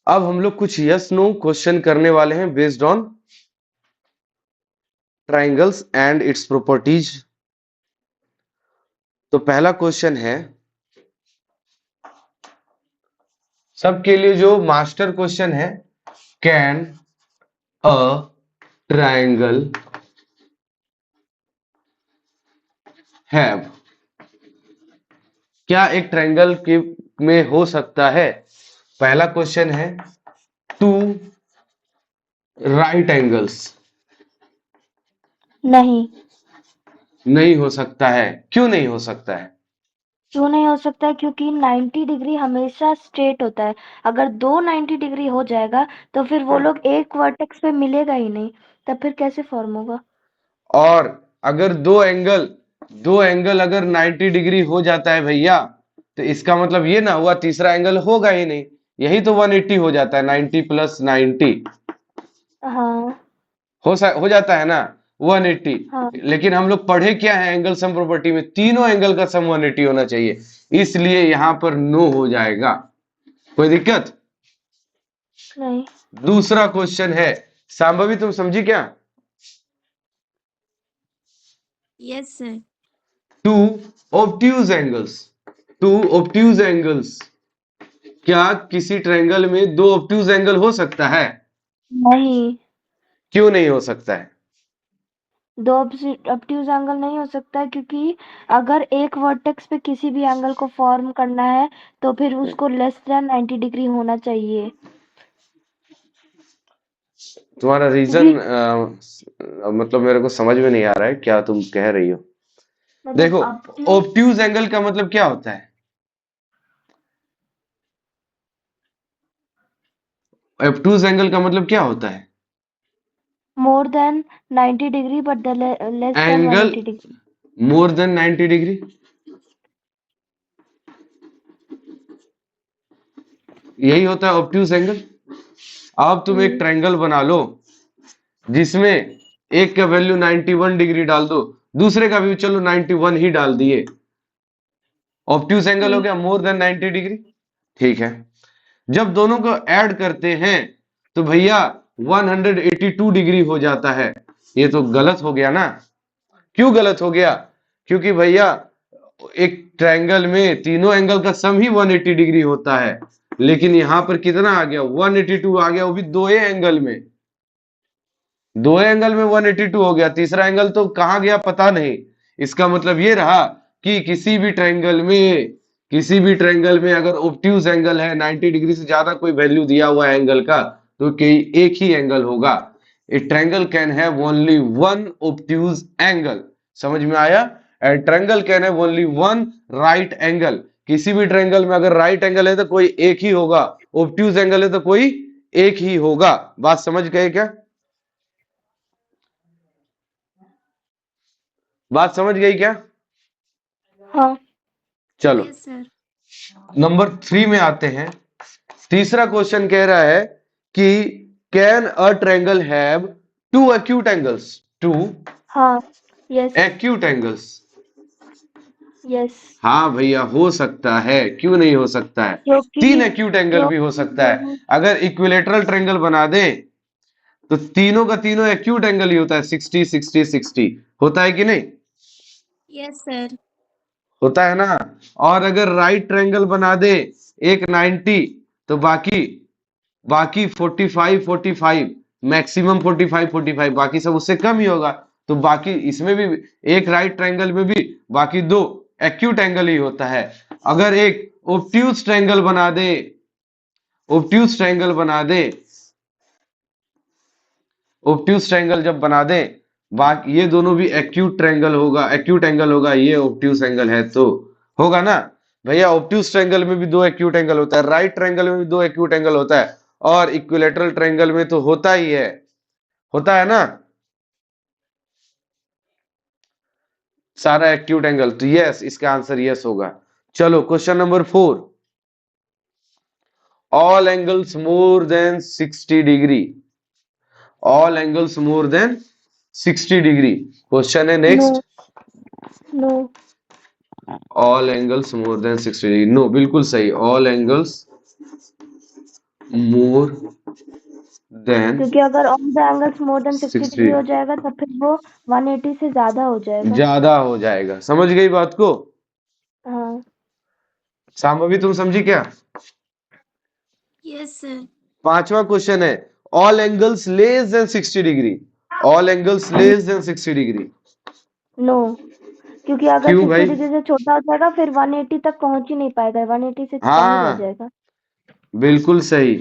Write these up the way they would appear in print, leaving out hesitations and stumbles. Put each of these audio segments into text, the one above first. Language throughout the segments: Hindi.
अब हम लोग कुछ यस नो क्वेश्चन करने वाले हैं based on triangles and its properties. तो पहला क्वेश्चन है सबके लिए जो मास्टर क्वेश्चन है, कैन अ ट्राइंगल हैव, क्या एक ट्राइंगल के में हो सकता है? पहला क्वेश्चन है टू राइट एंगल्स। नहीं। नहीं हो सकता है, क्यों नहीं हो सकता है? क्यों नहीं हो सकता है? क्योंकि 90 डिग्री हमेशा स्ट्रेट होता है। अगर दो 90 डिग्री हो जाएगा तो फिर वो हाँ। लोग एक वर्टेक्स पे मिलेगा ही नहीं, तब फिर कैसे फॉर्म होगा? और अगर दो एंगल अगर 90 डिग्री हो जाता है भैया, तो इसका मतलब ये ना हुआ तीसरा एंगल होगा ही नहीं। यही तो 180 हो जाता है, 90 प्लस 90 हाँ। हो जाता है ना 180। हाँ। लेकिन हम लोग पढ़े क्या है एंगल सम प्रॉपर्टी में, तीनों एंगल का सम 180 होना चाहिए, इसलिए यहां पर नो हो जाएगा। कोई दिक्कत? नहीं। दूसरा क्वेश्चन है, सांभवी तुम समझी क्या? Yes sir. Two obtuse angles, two obtuse angles, क्या किसी ट्रायंगल में दो ऑब्ट्यूज एंगल हो सकता है? नहीं। क्यों नहीं हो सकता है? दो ऑब्ट्यूज एंगल नहीं हो सकता, क्योंकि अगर एक वर्टेक्स पे किसी भी एंगल को फॉर्म करना है तो फिर उसको लेस देन 90 डिग्री होना चाहिए। तुम्हारा रीजन क्योंकि मतलब मेरे को समझ में नहीं आ रहा है क्या तुम कह रही हो। मतलब देखो, ऑब्ट्यूज ऑब्ट्यूज एंगल का मतलब क्या होता है? ऑब्ट्यूज एंगल का मतलब क्या होता है? More than 90 degree but less than angle 180 degree. More than 90 degree, यही होता है ऑब्ट्यूज एंगल। अब तुम एक हम्म। ट्रायंगल बना लो जिसमें एक का वैल्यू 91 डिग्री डाल दो, दूसरे का भी चलो 91 ही डाल दिए, ऑब्ट्यूज एंगल हो हम्म। गया मोर देन 90 डिग्री। ठीक है, जब दोनों को ऐड करते हैं तो भैया 182 डिग्री हो जाता है। ये तो गलत हो गया ना? क्यों गलत हो गया? क्योंकि भैया एक ट्रायंगल में तीनों एंगल का सम ही 180 डिग्री होता है, लेकिन यहां पर कितना आ गया, 182 आ गया, वो भी दो एंगल में। दो एंगल में 182 हो गया, तीसरा एंगल तो कहां गया पता नहीं। इसका मतलब ये रहा कि किसी भी ट्रायंगल में अगर ऑब्ट्यूज एंगल है 90 डिग्री से ज्यादा कोई वैल्यू दिया हुआ है एंगल का, तो कोई एक ही एंगल होगा। ए triangle can have only one obtuse angle. समझ में आया? ए triangle can have only one right angle. किसी भी ट्रायंगल में अगर राइट एंगल है तो कोई एक ही होगा, ऑब्ट्यूज एंगल है तो कोई एक ही होगा। बात समझ गए क्या? बात समझ गई क्या? हाँ। चलो यस सर। नंबर 3 में आते हैं। तीसरा क्वेश्चन कह रहा है कि can a triangle have two acute angles, two हाँ। यस। Acute angles. यस। हाँ भैया हो सकता है, क्यों नहीं हो सकता है? क्योंकि तीन एक्यूट एंगल भी हो क्योंकि सकता है। अगर इक्विलेटरल ट्रायंगल बना दे तो तीनों का तीनों एक्यूट एंगल ही होता है, 60 60 60 होता है कि नहीं? Yes sir. होता है ना? और अगर राइट ट्रायंगल बना दे एक 90, तो बाकी बाकी 45 45, मैक्सिमम 45 45, बाकी सब उससे कम ही होगा। तो बाकी इसमें भी एक राइट ट्रायंगल में भी बाकी दो एक्यूट एंगल ही होता है। अगर एक ओब्ट्यूज ट्रायंगल बना दे, ओब्ट्यूज ट्रायंगल बना दे, ओब्ट्यूज ट्रायंगल जब बना दे, बाकी ये दोनों भी एक्यूट ट्रायंगल होगा, एक्यूट एंगल होगा, ये ओब्ट्यूज एंगल है तो होगा ना भैया। ओब्ट्यूज ट्रायंगल में भी दो एक्यूट एंगल होता है, राइट ट्रायंगल में भी दो एक्यूट एंगल होता है, और इक्विलेटरल ट्रायंगल में तो होता ही है, होता है ना सारा एक्यूट एंगल। तो यस, इसका आंसर यस होगा। चलो question number 4, all angles more than 60 degree, all angles more than 60 degree question है no. Next. No. All angles more than 60 degree, no बिल्कुल सही, ऑल एंगल्स मोर देन क्योंकि अगर all the angles more than 60 60 degree हो जाएगा तो फिर वो 180 से ज्यादा हो जाएगा। ज्यादा हो जाएगा। समझ गई बात को? हाँ सांभवी तुम समझी क्या? Yes sir. पांचवा क्वेश्चन है all angles less than 60 degree. All angles less than 60 degree. No, क्योंकि अगर क्यों 60 भाई? डिग्री से छोटा हो जाएगा फिर 180 तक पहुंच ही नहीं पाएगा, 180 से कम ही रह हाँ जाएगा। बिल्कुल सही,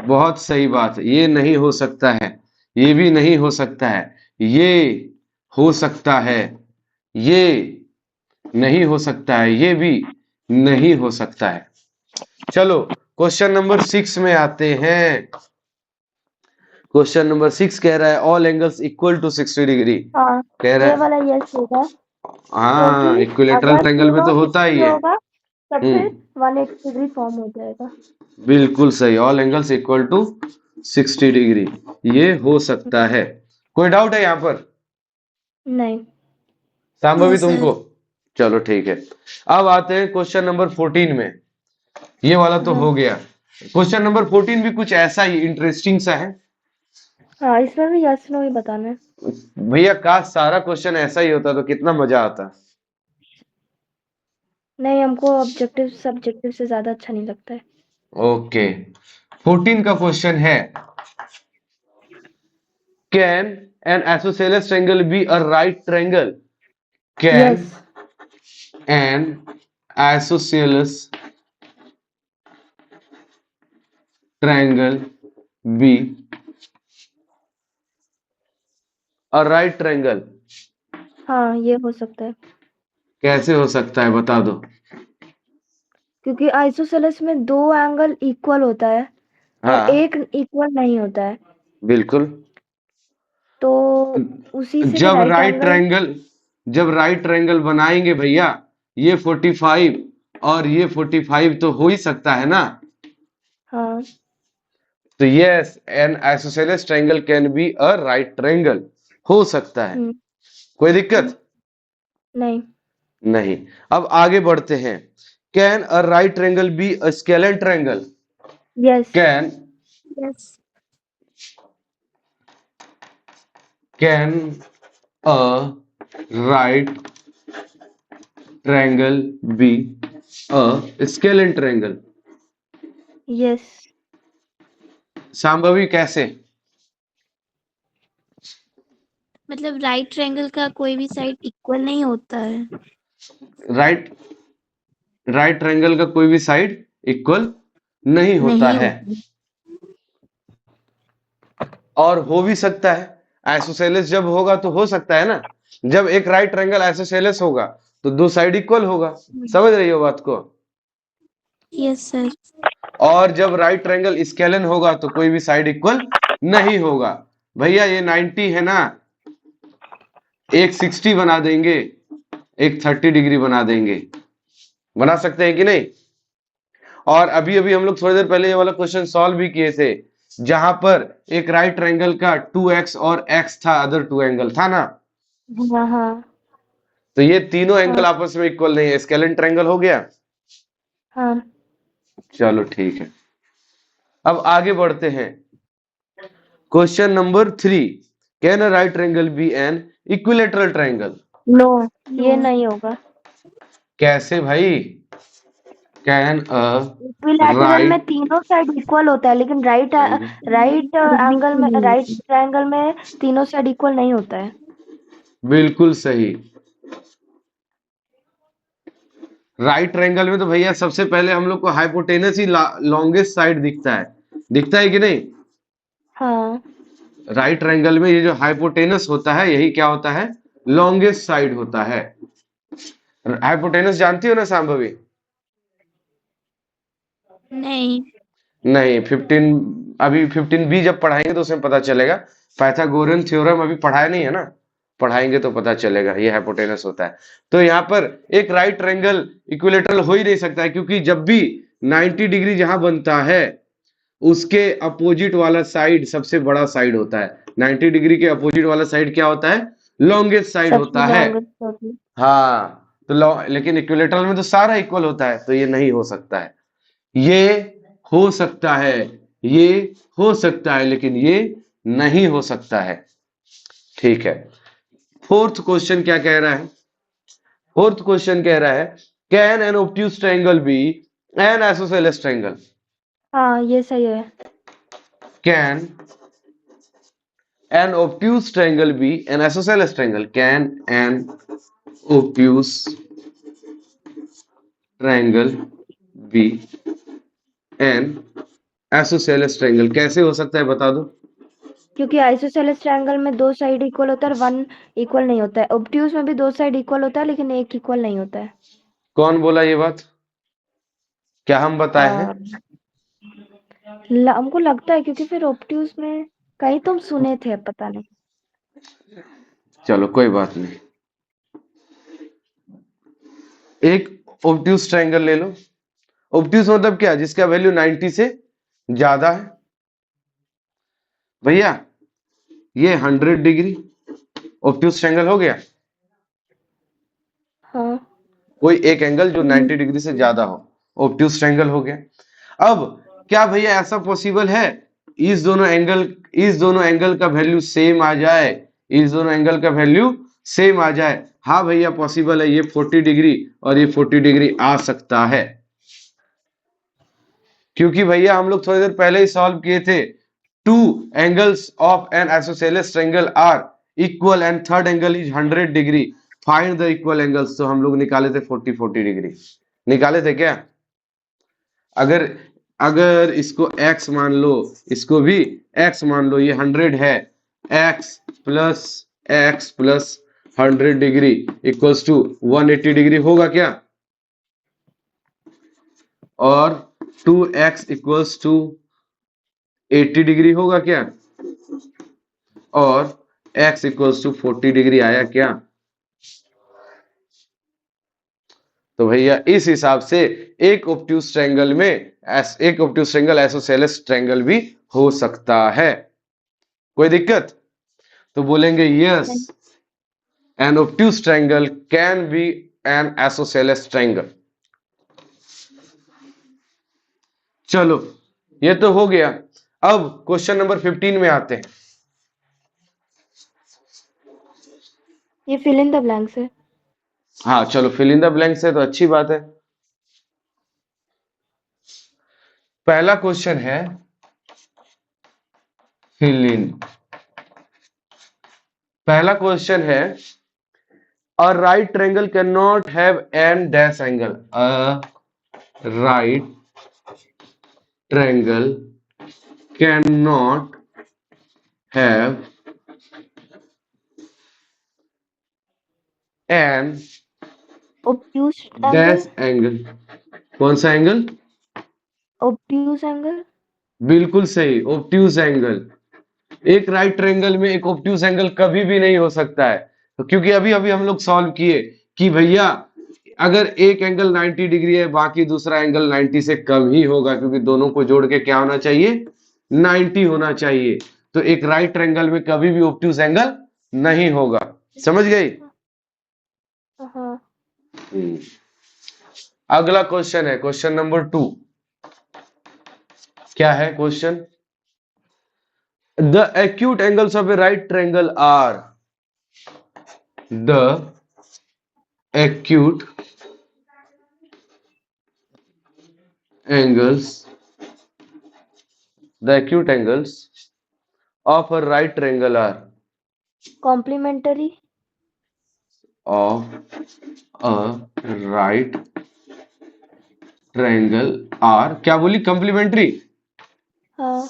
बहुत सही बात। ये नहीं हो सकता है, ये भी नहीं हो सकता है, ये हो सकता है, ये नहीं हो सकता है, ये भी नहीं हो सकता है। चलो क्वेश्चन नंबर 6 में आते हैं। क्वेश्चन नंबर 6 कह रहा है all angles equal to 60 degree. हाँ कह रहा ये है वाला यस होगा, हाँ, क्योंकि इक्विलेटरल अगर ट्रायंगल में तीनों तो होता ही 60 है। होगा तब फिर हम्म 180 डिग्री फॉर्म हो जाएगा। बिल्कुल सही, all angles equal to 60 degree, ये हो सकता है। कोई डाउट है यहाँ पर? नहीं। No Sambhavi sir. तुमको? चलो ठीक है। अब आते हैं क्वेश्चन नंबर 14 में। ये वाला तो हाँ हो गया। क्वेश्चन नंबर 14 भी कुछ ऐसा ही इंटरेस्टिंग सा है। हाँ, इसमें भी यस नो ही बताना है। भैया काश सारा क्वेश्चन ऐसा ही होता तो कितना मजा आता। नहीं, हमको ऑब्जेक्टिव सब्जेक्टिव से ज्यादा अच्छा नहीं लगता है। ओके, 14 का क्वेश्चन है can N isosceles triangle be a right triangle? Can yes N isosceles triangle be a right triangle? हाँ ये हो सकता है, कैसे हो सकता है बता दो। क्योंकि आइसोसेलेस में दो एंगल इक्वल होता है और हाँ एक इक्वल नहीं होता है, बिल्कुल। तो उसी से जब राइट राइट एंगल। ट्रायंगल जब राइट ट्रायंगल बनाएंगे भैया, ये 45 और ये 45 तो हो ही सकता है ना। हाँ तो yes N isosceles triangle can be a right triangle, हो सकता है। हम्म कोई दिक्कत नहीं। नहीं। अब आगे बढ़ते हैं। Can a right triangle be a scalene triangle? Yes can yes. Can a right triangle be a scalene triangle? Yes Sambhavi कैसे? मतलब राइट ट्रायंगल का कोई भी साइड इक्वल नहीं होता है। राइट राइट ट्रायंगल का कोई भी साइड इक्वल नहीं होता नहीं है, होता। और हो भी सकता है। आइसोसेलेस जब होगा तो हो सकता है ना। जब एक राइट ट्रायंगल आइसोसेलेस होगा तो दो साइड इक्वल होगा। समझ रही हो बात को? Yes sir. और जब राइट ट्रायंगल स्केलन होगा तो कोई भी साइड इक्वल नहीं होगा। भैया ये 90 है ना, एक 60 बना देंगे, एक 30 डिग्री बना देंगे। बना सकते हैं कि नहीं? और अभी अभी हम लोग थोड़ी देर पहले ये वाला क्वेश्चन सॉल्व भी किए थे, जहां पर एक राइट ट्रायंगल का 2x और x था, अदर टू एंगल था ना। हाँ हाँ तो ये तीनों एंगल हाँ आपस में इक्वल नहीं है, स्केलेन ट्रायंगल हो गया। हाँ। चलो ठीक है। अब आगे बढ़ते हैं। Question number 3, can a right triangle be an equilateral triangle? No, no. ये नहीं होगा। कैसे भाई? कैन अ इक्विलैटरल में राइट तीनों साइड इक्वल होता है, लेकिन राइट राइट एंगल में, राइट ट्रायंगल में तीनों साइड इक्वल नहीं होता है। बिल्कुल सही। राइट ट्रायंगल में तो भैया सबसे पहले हम लोग को हाइपोटेनस ही लॉन्गेस्ट साइड दिखता है। दिखता है कि नहीं? हाँ राइट ट्रायंगल में ये जो हाइपोटेनस होता है यही क्या होता है? लॉन्गेस्ट साइड होता है। हाइपोटेनस जानती हो ना सांभवी? नहीं। नहीं, 15 अभी 15b जब पढ़ाएंगे तो उसमें पता चलेगा। पाइथागोरियन थ्योरम अभी पढ़ाया नहीं है ना, पढ़ाएंगे तो पता चलेगा ये हाइपोटेनस होता है। तो यहाँ पर एक राइट ट्रायंगल इक्विलेटरल हो ही नहीं सकता है, क्योंकि जब भी 90 डिग्री जहां बनता है उसके अपोजिट वाला साइड सबसे बड़ा साइड होता है। 90 डिग्री के अपोजिट वाला साइड क्या होता है? लॉन्गेस्ट साइड सबसे होता है। लॉन्गेस्ट होती है। हाँ, तो लेकिन इक्विलेटरल में तो सारा इक्वल होता है, तो ये नहीं हो सकता है। ये हो सकता है, ये हो सकता है, लेकिन ये नहीं हो सकता है। ठीक है। फोर्थ क्वेश्चन क्या कह रहा है? फोर्थ क्वेश्चन कह रहा है can an obtuse triangle be an isosceles triangle? हाँ ये सही है। Can an obtuse triangle be an isosceles triangle? Can an obtuse triangle be an isosceles triangle? कैसे हो सकता है बता दो। क्योंकि आइसोसेलेस ट्रायंगल में दो साइड इक्वल होता है और वन इक्वल नहीं होता है। ऑब्ट्यूज में भी दो साइड इक्वल होता है लेकिन एक इक्वल नहीं होता है। कौन बोला ये बात? क्या हम बताए हैं? आ, हमको लगता है क्योंकि फिर ऑब्ट्यूज में कहीं तुम सुने थे, पता नहीं। चलो कोई बात नहीं। एक ऑब्ट्यूज ट्रायंगल ले लो। ऑब्ट्यूज मतलब क्या? जिसका वैल्यू 90 से ज्यादा है। भैया ये 100 डिग्री ऑब्ट्यूज ट्रायंगल हो गया। हाँ। कोई एक एंगल जो 90 डिग्री से ज्यादा हो, ऑब्ट्यूज ट्रायंगल हो गया। अब क्या भैया ऐसा पॉसिबल है इस दोनों एंगल का वैल्यू सेम आ जाए? इस दोनों एंगल का वैल्यू सेम आ जाए? हाँ भैया पॉसिबल है। ये 40 डिग्री और ये 40 डिग्री आ सकता है, क्योंकि भैया हम लोग थोड़ी देर पहले ही सॉल्व किए थे। Two angles of an isosceles triangle are equal and third angle is 100 degree, find the equal angles. तो हम लोग निकाले थे 40 डिग्री निकाले थे क्या? अगर अगर इसको x मान लो, इसको भी x मान लो, ये 100 है, x plus 100 degree equals to 180 degree होगा क्या? और 2x इक्वल्स टू 80 डिग्री होगा क्या? और x इक्वल्स टू 40 डिग्री आया क्या? तो भैया इस हिसाब से एक ऑब्ट्यूज ट्रायंगल में एक ऑब्ट्यूज ट्रायंगल आइसोसेलेस ट्रायंगल भी हो सकता है। कोई दिक्कत? तो बोलेंगे yes, an obtuse triangle can be an isosceles triangle. चलो ये तो हो गया। अब क्वेश्चन नंबर 15 में आते हैं। ये फिल इन द ब्लैंक्स है। हाँ चलो फिल इन द ब्लैंक्स है तो अच्छी बात है। पहला क्वेश्चन है फिल इन। पहला क्वेश्चन है a right triangle cannot have n dash angle. A right triangle cannot have n obtuse angle. dash angle. कौन सा एंगल? Obtuse angle. बिल्कुल सही, ऑब्ट्यूज एंगल। एक राइट ट्रायंगल में एक ऑब्ट्यूज एंगल कभी भी नहीं हो सकता है। तो क्योंकि अभी अभी हम लोग सॉल्व किए कि भैया अगर एक एंगल 90 डिग्री है बाकी दूसरा एंगल 90 से कम ही होगा, क्योंकि दोनों को जोड़ के क्या होना चाहिए? 90 होना चाहिए। तो एक राइट ट्रायंगल में कभी भी ऑब्ट्यूज एंगल नहीं होगा। समझ गई? हाँ। अगला क्वेश्चन है क्वेश्चन नंबर 2। क्या है question? The acute angles of a right triangle are the acute angles of a right triangle are complementary. of a right triangle are क्या बोली? कंप्लीमेंट्री। हाँ।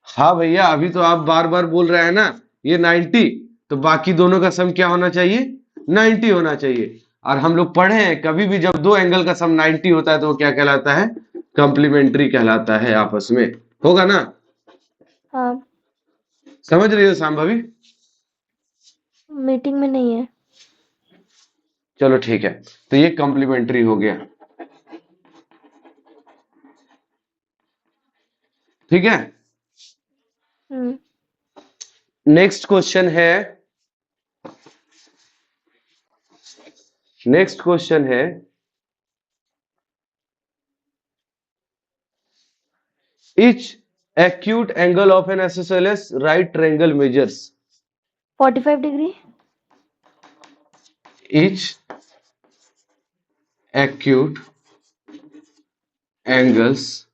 हाँ भैया अभी तो आप बार बार बोल रहे हैं ना ये 90, तो बाकी दोनों का सम क्या होना चाहिए? 90 होना चाहिए। और हम लोग पढ़े हैं कभी भी जब दो एंगल का सम 90 होता है तो वो क्या कहलाता है? कंप्लीमेंट्री कहलाता है आपस में। होगा ना? हाँ। समझ रही हो सांभवी? मीटिंग में नहीं है। चलो ठीक है, तो ये कंप्लीमेंट्री हो गया। ठीक है। नेक्स्ट क्वेश्चन है नेक्स्ट क्वेश्चन है, each acute angle of an isosceles right triangle measures. 45 degree. Each acute angles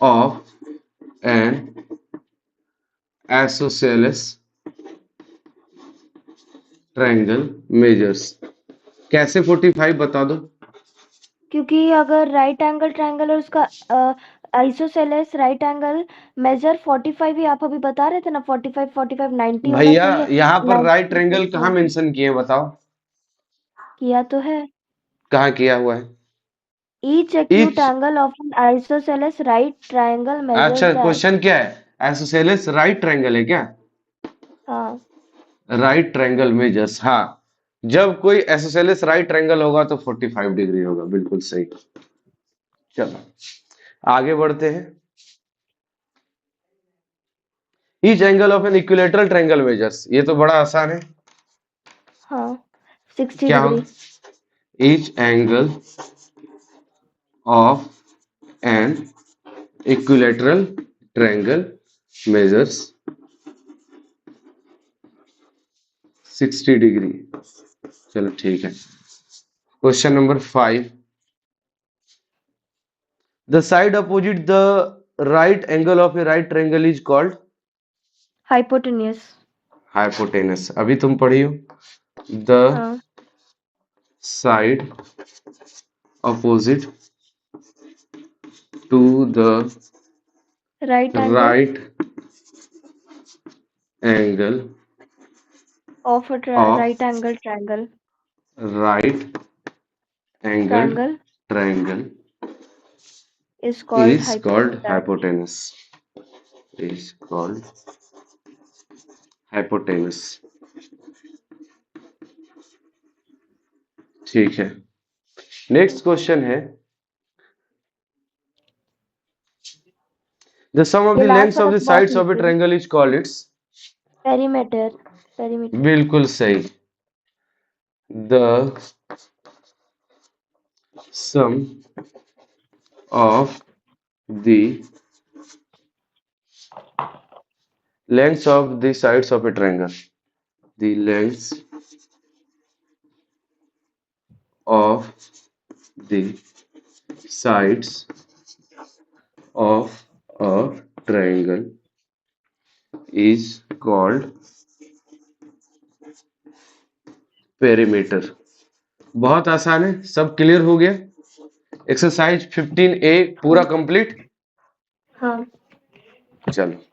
of an isosceles triangle measures. कैसे 45 बता दो। क्योंकि अगर राइट एंगल ट्रायंगल और उसका आइसोसेलेस राइट एंगल मेजर 45 ही आप अभी बता रहे थे ना, 45 45 90 होना भैया चाहिए। यहाँ पर 90 राइट ट्रायंगल कहाँ 45 मेंशन किए बताओ, किया तो है। कहाँ किया हुआ है? Each acute Each, angle of an isosceles right triangle measures अच्छा दैट। क्वेश्चन क्या है, आइसोसेलेस राइट ट्रायंगल है क्या? हाँ राइट ट्रायंगल मेजर्स, हाँ, जब कोई आइसोसेलेस राइट ट्रायंगल होगा तो 45 डिग्री होगा, बिल्कुल सही। चलो आगे बढ़ते हैं। Each angle of an equilateral triangle measures, ये तो बड़ा आसान है। हाँ 60 क्या हो, degree. Each angle of an equilateral triangle measures 60 degree. चलो ठीक है। Question number 5, the side opposite the right angle of a right triangle is called hypotenuse. Hypotenuse. अभी तुम पढ़ी हो, द हाँ side opposite to the right angle right angle of of right angle triangle right angle triangle triangle is called is called hypotenuse, is called hypotenuse। ठीक है। नेक्स्ट क्वेश्चन है, the sum of ये the लास्ट lengths वाला of the तो बहुत sides of a इजी है। triangle is called its, perimeter. Perimeter. बिल्कुल सही, the sum of the lengths of the sides of a triangle, the lengths of the sides of a triangle is called perimeter। बहुत आसान है, सब क्लियर हो गया। एक्सरसाइज 15A पूरा कंप्लीट। हाँ चलो